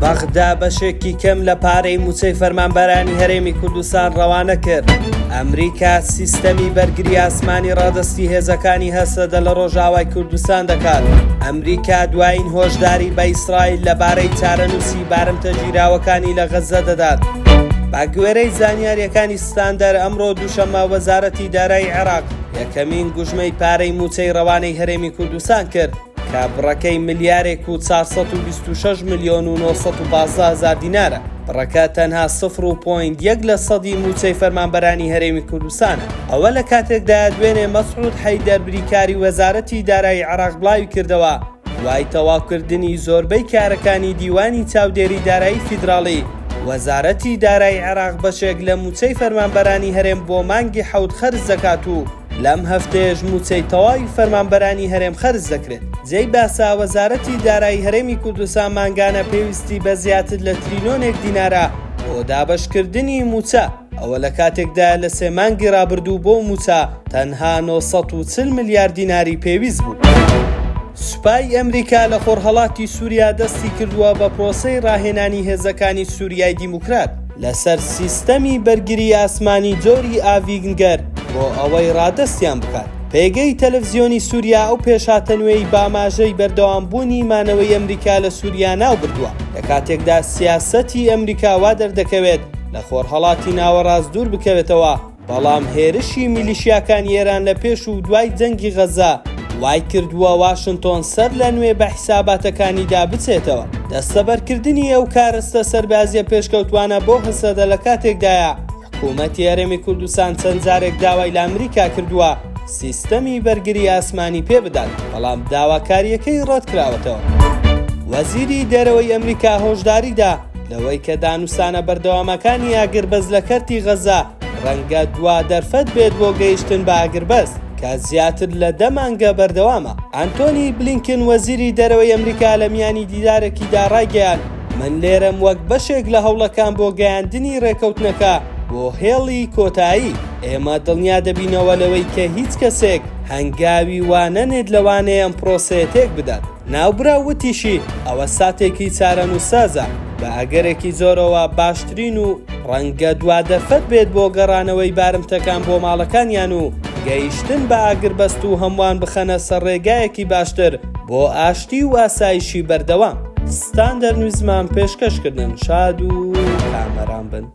بەغدا بەشێکی کەم لە پارەی موچەی فەرمانبەرانی هەرێمی کوردستان ڕەوانە کرد. ئەمریکا سیستەمی بەرگری ئاسمانی ڕادستی هێزەکانی هەسەدە لە ڕۆژاوای کوردستان دەکات. ئەمریکا دوایین هۆشداری بە ئیسرائیل لەبارەی چارەنووسی بارمتە گیراوەکانی لە غەزە دەدات. با گوێرەی زانیاریەکانی ستاندەر ئەمڕۆ دووشەممە وەزارەتی دارایی عێراق یەکەمین گوژمەی پارەی موچەی ڕەوانەی هەرێمی کوردستان کرد کە بڕەکەی ملیارێک و 426 ملیۆن و 915 هزار دینارە. بڕەکە تەنها 0.1 لە سەدی موچەی فەرمانبەرانی هەرێمی کوردستانە. ئەوە لە کاتێکدا دوێنێ مەسعود حەیدەر بریکاری وەزارەتی دارایی عێراق بڵاوی کردەوە دوای تەواوکردنی زۆربەی کارەکانی دیوانی چاودێری دارایی فیدراڵی. وەزارەتی دارایی عێراق بەشێک لە موچەی فەرمانبەرانی هەرێم بۆ مانگی حەوت خەرج دەکات و لەم هەفتەیەش موچەی تەواوی فەرمانبەرانی هەرێم خەرج دەکرێت. جێی باسا وەزارەتی دارایی هەرێمی کوردستان مانگانە پێویستی بە زیاتر لە تریلیۆنێک دینارە بۆ دابەشکردنی موچە. ئەوە لە کاتێکدا لە سێ مانگی ڕابردوو بۆ موچە تەنها 940 میلیارد دیناری پێویست بوو. سوپای ئەمریکا لە خۆرهەڵاتی سووریا دەستی کردووە بە پرۆسەی ڕاهێنانی هێزەکانی سووریای دیموکرات لەسەر سیستەمی بەرگری ئاسمانی جۆری ئاڤینگەر بۆ ئەوەی ڕادەستیان بکات. پێگەی تەلەڤیزیۆنی سووریا ئەو پێشاتەنوێی باماژەی بەردەوامبوونی مانەوەی ئەمریکا لە سووریا ناو بردووە لە کاتێکدا سیاسەتی ئەمریکا وا دەردەکەوێت لە خۆرهەڵاتی ناوەڕاست دوور بکەوێتەوە. بەڵام هێرشی میلیشیاکانی ئێران لە پێش و دوای جەنگی غەزە وای کردووە واشنتۆن سەر لە نوێ بە حیساباتەکانیدا بچێتەوە. دەستەبەرکردنی ئەو کارستە سەربازیە پێشکەوتوانە بۆ هەسەدە لە کاتێکدایە حکوومەتی هەرێمی کوردستان چەند جارێک داوای لە ئەمریکا کردووە سیستەمی بەرگری ئاسمانی پێ بدات، بەڵام داواکاریەکەی ڕەت کراوەتەوە. وەزیری دەرەوەی ئەمریکا هۆشداریدا لەوەی کە دانووسانە بەردەوامەکانی ئاگربەز لە کەرتی غەزە ڕەنگە دوا دەرفەت بێت بۆ گەیشتن بە ئاگربەز کە زیاتر لە 10 مانگە بەردەوامە. ئەنتۆنی بلینکن وەزیری دەرەوەی ئەمریکا لە میانی دیدارێکیدا ڕایگەیان من لێرەم وەک بەشێک لە هەوڵەکان بۆ گەیاندنی ڕێکەوتنەکە بۆ هێڵی کۆتایی. ئێمە دڵنیا دەبینەوە لەوەی کە هیچ کەسێک هەنگاوی وانەنێت لەوانەیە ئەم پرۆسەیە تێک بدات. ناوبرا وتیشی ئەوە ساتێکی چارەنووسازە بە ئەگەرێکی زۆرەوە باشترین و ڕەنگە دوا دەرفەت بێت بۆ گەڕانەوەی بارمتەکان بۆ ماڵەکانیان و گەیشتن بە ئاگربەست و هەمووان بخەنە سەر ڕێگایەکی باشتر بۆ ئاشتی و ئاسایشی بەردەوام. ستاندەر نووزمان پێشکەشکردن. شاد و کامەران بن.